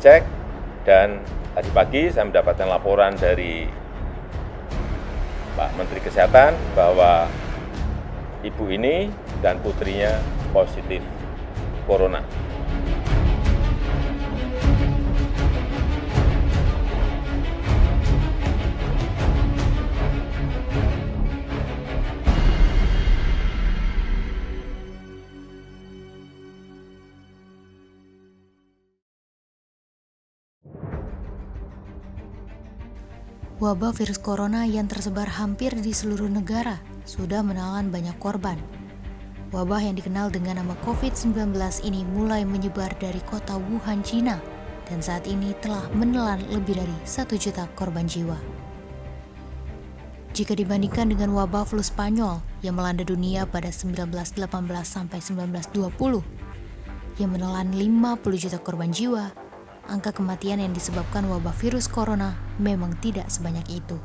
cek, dan tadi pagi saya mendapatkan laporan dari Pak Menteri Kesehatan bahwa ibu ini dan putrinya positif corona. Wabah virus corona yang tersebar hampir di seluruh negara sudah menelan banyak korban. Wabah yang dikenal dengan nama COVID-19 ini mulai menyebar dari kota Wuhan, China, dan saat ini telah menelan lebih dari 1 juta korban jiwa. Jika dibandingkan dengan wabah flu Spanyol yang melanda dunia pada 1918 sampai 1920, yang menelan 50 juta korban jiwa, angka kematian yang disebabkan wabah virus corona memang tidak sebanyak itu.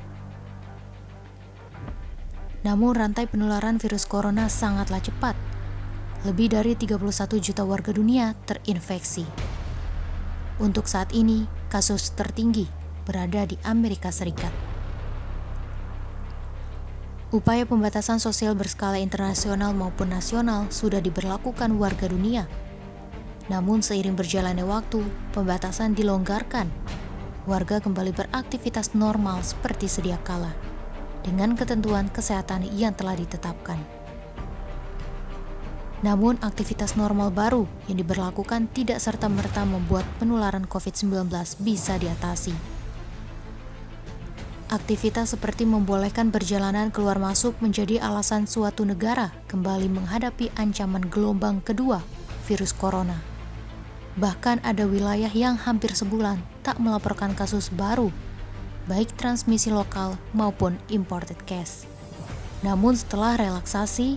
Namun rantai penularan virus corona sangatlah cepat. Lebih dari 31 juta warga dunia terinfeksi. Untuk saat ini, kasus tertinggi berada di Amerika Serikat. Upaya pembatasan sosial berskala internasional maupun nasional sudah diberlakukan warga dunia. Namun seiring berjalannya waktu, pembatasan dilonggarkan. Warga kembali beraktivitas normal seperti sedia kala, dengan ketentuan kesehatan yang telah ditetapkan. Namun aktivitas normal baru yang diberlakukan tidak serta-merta membuat penularan COVID-19 bisa diatasi. Aktivitas seperti membolehkan perjalanan keluar masuk menjadi alasan suatu negara kembali menghadapi ancaman gelombang kedua virus corona. Bahkan ada wilayah yang hampir sebulan tak melaporkan kasus baru, baik transmisi lokal maupun imported case. Namun setelah relaksasi,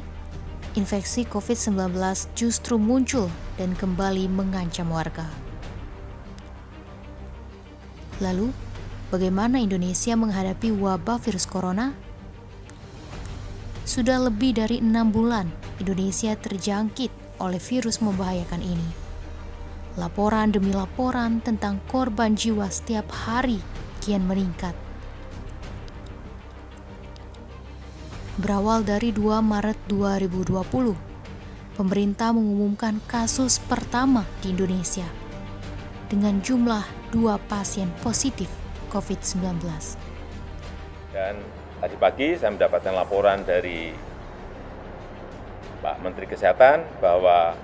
infeksi COVID-19 justru muncul dan kembali mengancam warga. Lalu, bagaimana Indonesia menghadapi wabah virus corona? Sudah lebih dari 6 bulan Indonesia terjangkit oleh virus membahayakan ini. Laporan demi laporan tentang korban jiwa setiap hari kian meningkat. Berawal dari 2 Maret 2020, pemerintah mengumumkan kasus pertama di Indonesia dengan jumlah 2 pasien positif COVID-19. Dan tadi pagi saya mendapatkan laporan dari Pak Menteri Kesehatan bahwa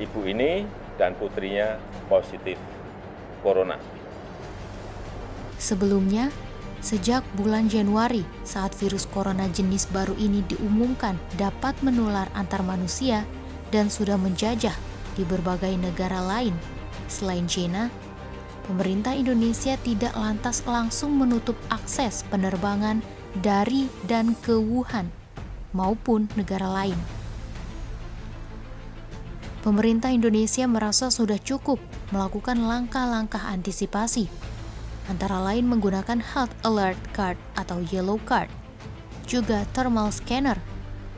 ibu ini dan putrinya positif corona. Sebelumnya, sejak bulan Januari saat virus corona jenis baru ini diumumkan dapat menular antar manusia dan sudah menjajah di berbagai negara lain selain China, pemerintah Indonesia tidak lantas langsung menutup akses penerbangan dari dan ke Wuhan maupun negara lain. Pemerintah Indonesia merasa sudah cukup melakukan langkah-langkah antisipasi, antara lain menggunakan Health Alert Card atau Yellow Card, juga thermal scanner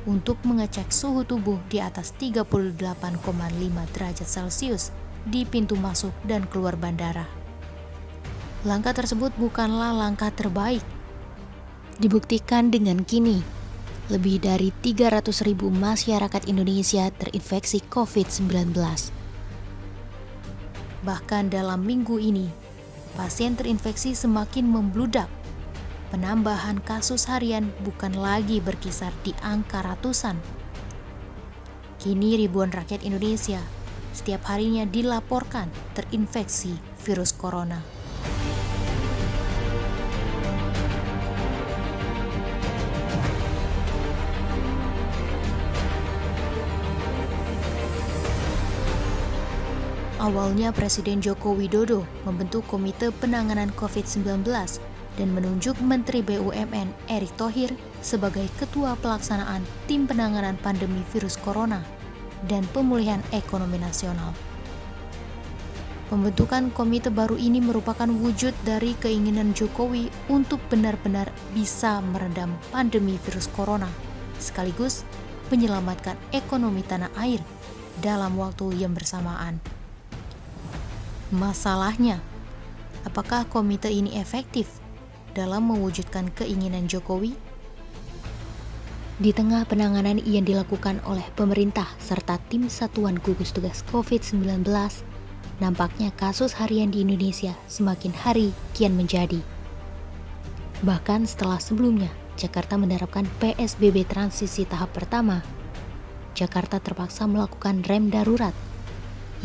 untuk mengecek suhu tubuh di atas 38,5 derajat Celcius di pintu masuk dan keluar bandara. Langkah tersebut bukanlah langkah terbaik. Dibuktikan dengan kini, lebih dari 300.000 masyarakat Indonesia terinfeksi COVID-19. Bahkan dalam minggu ini, pasien terinfeksi semakin membludak. Penambahan kasus harian bukan lagi berkisar di angka ratusan. Kini ribuan rakyat Indonesia setiap harinya dilaporkan terinfeksi virus corona. Awalnya Presiden Joko Widodo membentuk Komite Penanganan COVID-19 dan menunjuk Menteri BUMN Erick Thohir sebagai Ketua Pelaksanaan Tim Penanganan Pandemi Virus Corona dan Pemulihan Ekonomi Nasional. Pembentukan komite baru ini merupakan wujud dari keinginan Jokowi untuk benar-benar bisa meredam pandemi virus corona, sekaligus menyelamatkan ekonomi tanah air dalam waktu yang bersamaan. Masalahnya, apakah komite ini efektif dalam mewujudkan keinginan Jokowi? Di tengah penanganan yang dilakukan oleh pemerintah serta tim satuan gugus tugas COVID-19, nampaknya kasus harian di Indonesia semakin hari kian menjadi. Bahkan setelah sebelumnya Jakarta menerapkan PSBB transisi tahap pertama, Jakarta terpaksa melakukan rem darurat,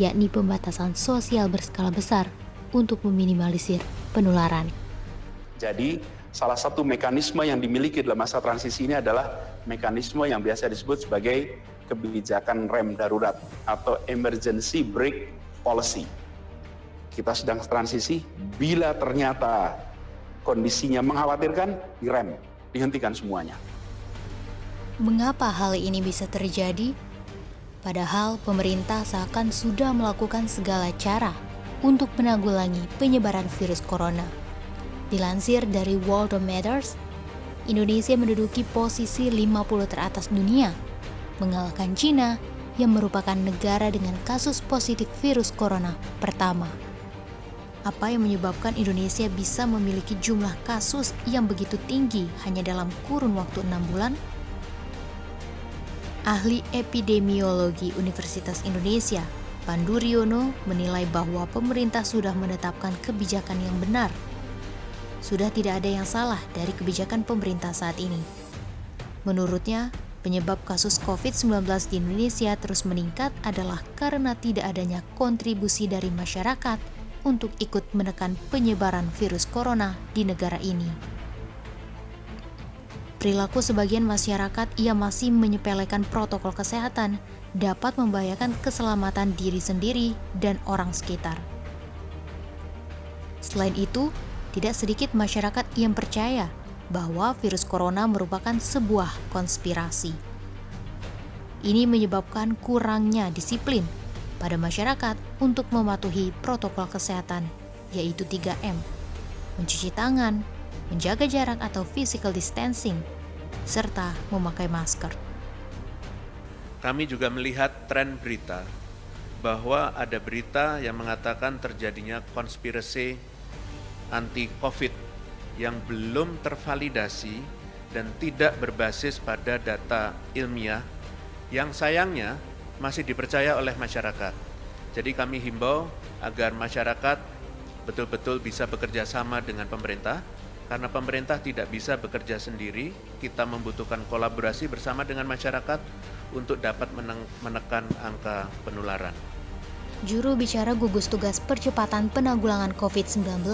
yakni pembatasan sosial berskala besar untuk meminimalisir penularan. Jadi, salah satu mekanisme yang dimiliki dalam masa transisi ini adalah mekanisme yang biasa disebut sebagai kebijakan rem darurat atau emergency brake policy. Kita sedang transisi, bila ternyata kondisinya mengkhawatirkan, direm, dihentikan semuanya. Mengapa hal ini bisa terjadi? Padahal pemerintah seakan sudah melakukan segala cara untuk menanggulangi penyebaran virus corona. Dilansir dari Worldometers, Indonesia menduduki posisi 50 teratas dunia, mengalahkan China yang merupakan negara dengan kasus positif virus corona pertama. Apa yang menyebabkan Indonesia bisa memiliki jumlah kasus yang begitu tinggi hanya dalam kurun waktu 6 bulan? Ahli epidemiologi Universitas Indonesia, Pandu Riono, menilai bahwa pemerintah sudah menetapkan kebijakan yang benar. Sudah tidak ada yang salah dari kebijakan pemerintah saat ini. Menurutnya, penyebab kasus COVID-19 di Indonesia terus meningkat adalah karena tidak adanya kontribusi dari masyarakat untuk ikut menekan penyebaran virus corona di negara ini. Perilaku sebagian masyarakat yang masih menyepelekan protokol kesehatan dapat membahayakan keselamatan diri sendiri dan orang sekitar. Selain itu, tidak sedikit masyarakat yang percaya bahwa virus corona merupakan sebuah konspirasi. Ini menyebabkan kurangnya disiplin pada masyarakat untuk mematuhi protokol kesehatan, yaitu 3M, mencuci tangan, menjaga jarak atau physical distancing, serta memakai masker. Kami juga melihat tren berita bahwa ada berita yang mengatakan terjadinya konspirasi anti-COVID yang belum tervalidasi dan tidak berbasis pada data ilmiah yang sayangnya masih dipercaya oleh masyarakat. Jadi kami himbau agar masyarakat betul-betul bisa bekerja sama dengan pemerintah, karena pemerintah tidak bisa bekerja sendiri, kita membutuhkan kolaborasi bersama dengan masyarakat untuk dapat menekan angka penularan. Juru bicara gugus tugas percepatan penanggulangan COVID-19,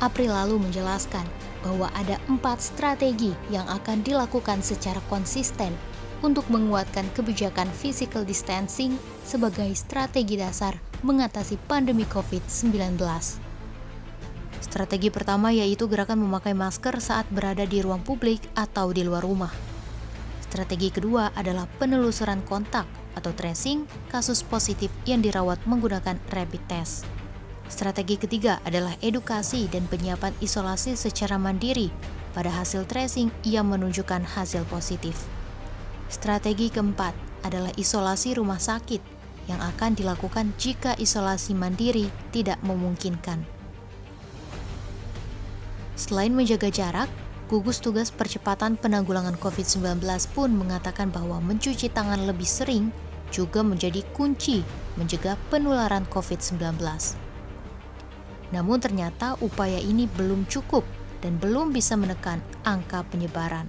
April lalu menjelaskan bahwa ada 4 strategi yang akan dilakukan secara konsisten untuk menguatkan kebijakan physical distancing sebagai strategi dasar mengatasi pandemi COVID-19. Strategi pertama yaitu gerakan memakai masker saat berada di ruang publik atau di luar rumah. Strategi kedua adalah penelusuran kontak atau tracing kasus positif yang dirawat menggunakan rapid test. Strategi ketiga adalah edukasi dan penyiapan isolasi secara mandiri pada hasil tracing yang menunjukkan hasil positif. Strategi keempat adalah isolasi rumah sakit yang akan dilakukan jika isolasi mandiri tidak memungkinkan. Selain menjaga jarak, gugus tugas percepatan penanggulangan COVID-19 pun mengatakan bahwa mencuci tangan lebih sering juga menjadi kunci mencegah penularan COVID-19. Namun ternyata upaya ini belum cukup dan belum bisa menekan angka penyebaran.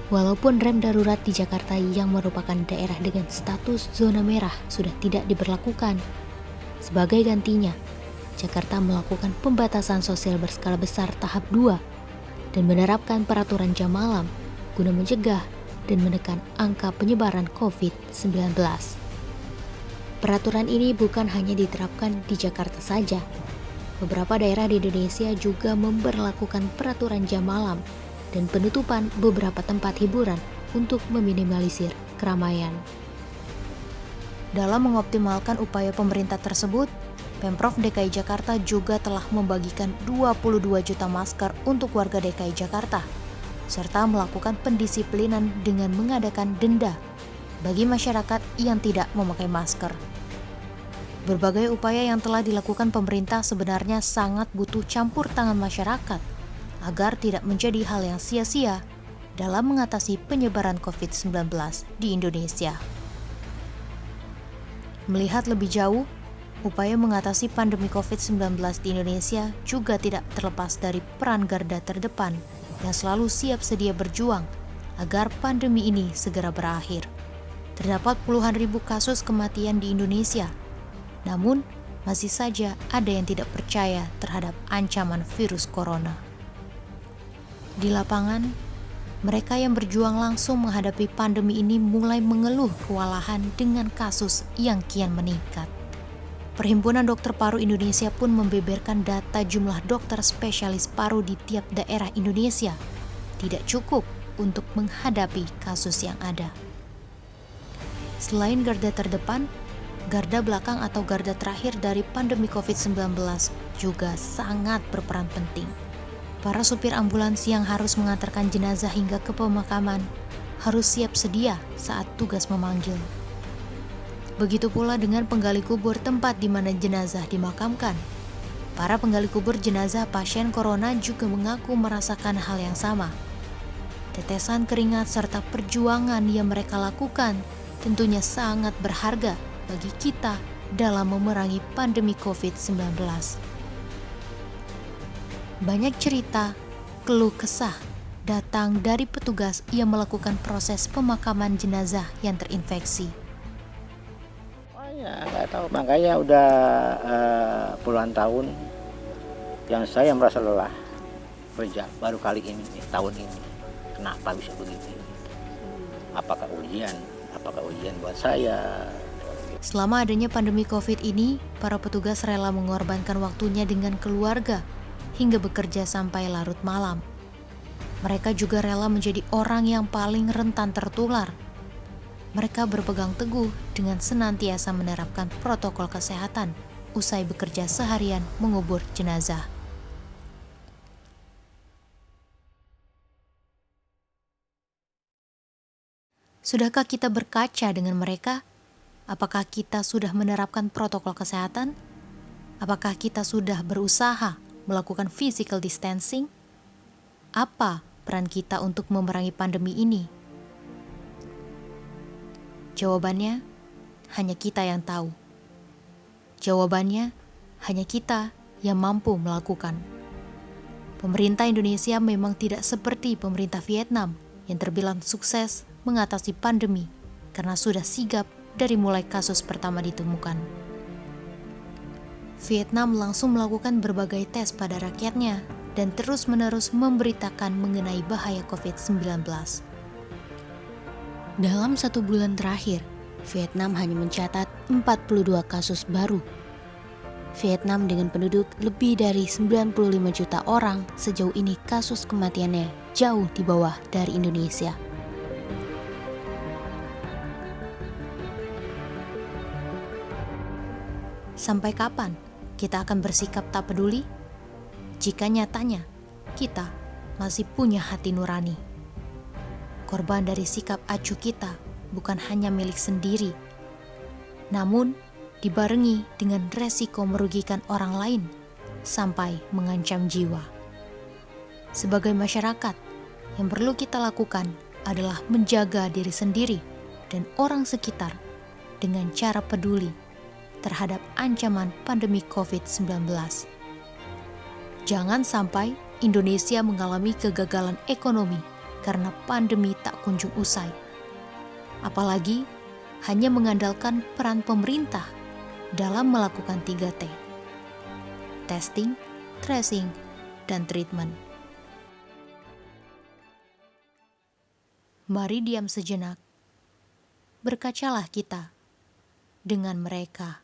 Walaupun rem darurat di Jakarta yang merupakan daerah dengan status zona merah sudah tidak diberlakukan, sebagai gantinya, Jakarta melakukan pembatasan sosial berskala besar tahap 2 dan menerapkan peraturan jam malam guna mencegah dan menekan angka penyebaran COVID-19. Peraturan ini bukan hanya diterapkan di Jakarta saja. Beberapa daerah di Indonesia juga memberlakukan peraturan jam malam dan penutupan beberapa tempat hiburan untuk meminimalisir keramaian. Dalam mengoptimalkan upaya pemerintah tersebut, Pemprov DKI Jakarta juga telah membagikan 22 juta masker untuk warga DKI Jakarta, serta melakukan pendisiplinan dengan mengadakan denda bagi masyarakat yang tidak memakai masker. Berbagai upaya yang telah dilakukan pemerintah sebenarnya sangat butuh campur tangan masyarakat agar tidak menjadi hal yang sia-sia dalam mengatasi penyebaran COVID-19 di Indonesia. Melihat lebih jauh, upaya mengatasi pandemi COVID-19 di Indonesia juga tidak terlepas dari peran garda terdepan yang selalu siap sedia berjuang agar pandemi ini segera berakhir. Terdapat puluhan ribu kasus kematian di Indonesia, namun masih saja ada yang tidak percaya terhadap ancaman virus corona. Di lapangan, mereka yang berjuang langsung menghadapi pandemi ini mulai mengeluh kewalahan dengan kasus yang kian meningkat. Perhimpunan Dokter Paru Indonesia pun membeberkan data jumlah dokter spesialis paru di tiap daerah Indonesia tidak cukup untuk menghadapi kasus yang ada. Selain garda terdepan, garda belakang atau garda terakhir dari pandemi COVID-19 juga sangat berperan penting. Para supir ambulans yang harus mengantarkan jenazah hingga ke pemakaman harus siap sedia saat tugas memanggil. Begitu pula dengan penggali kubur tempat di mana jenazah dimakamkan. Para penggali kubur jenazah pasien corona juga mengaku merasakan hal yang sama. Tetesan keringat serta perjuangan yang mereka lakukan tentunya sangat berharga bagi kita dalam memerangi pandemi COVID-19. Banyak cerita, keluh kesah datang dari petugas yang melakukan proses pemakaman jenazah yang terinfeksi. Ya nggak tahu, makanya udah puluhan tahun yang saya merasa lelah kerja, baru kali ini tahun ini kenapa bisa begitu? Apakah ujian buat saya? Selama adanya pandemi COVID ini, para petugas rela mengorbankan waktunya dengan keluarga hingga bekerja sampai larut malam. Mereka juga rela menjadi orang yang paling rentan tertular. Mereka berpegang teguh dengan senantiasa menerapkan protokol kesehatan usai bekerja seharian mengubur jenazah. Sudahkah kita berkaca dengan mereka? Apakah kita sudah menerapkan protokol kesehatan? Apakah kita sudah berusaha melakukan physical distancing? Apa peran kita untuk memerangi pandemi ini? Jawabannya, hanya kita yang tahu. Jawabannya, hanya kita yang mampu melakukan. Pemerintah Indonesia memang tidak seperti pemerintah Vietnam yang terbilang sukses mengatasi pandemi karena sudah sigap dari mulai kasus pertama ditemukan. Vietnam langsung melakukan berbagai tes pada rakyatnya dan terus-menerus memberitakan mengenai bahaya COVID-19. Dalam 1 bulan terakhir, Vietnam hanya mencatat 42 kasus baru. Vietnam dengan penduduk lebih dari 95 juta orang, sejauh ini kasus kematiannya jauh di bawah dari Indonesia. Sampai kapan kita akan bersikap tak peduli? Jika nyatanya kita masih punya hati nurani. Korban dari sikap acuh kita bukan hanya milik sendiri, namun dibarengi dengan resiko merugikan orang lain sampai mengancam jiwa. Sebagai masyarakat, yang perlu kita lakukan adalah menjaga diri sendiri dan orang sekitar dengan cara peduli terhadap ancaman pandemi COVID-19. Jangan sampai Indonesia mengalami kegagalan ekonomi karena pandemi tak kunjung usai. Apalagi hanya mengandalkan peran pemerintah dalam melakukan 3T. Testing, tracing, dan treatment. Mari diam sejenak. Berkacalah kita dengan mereka.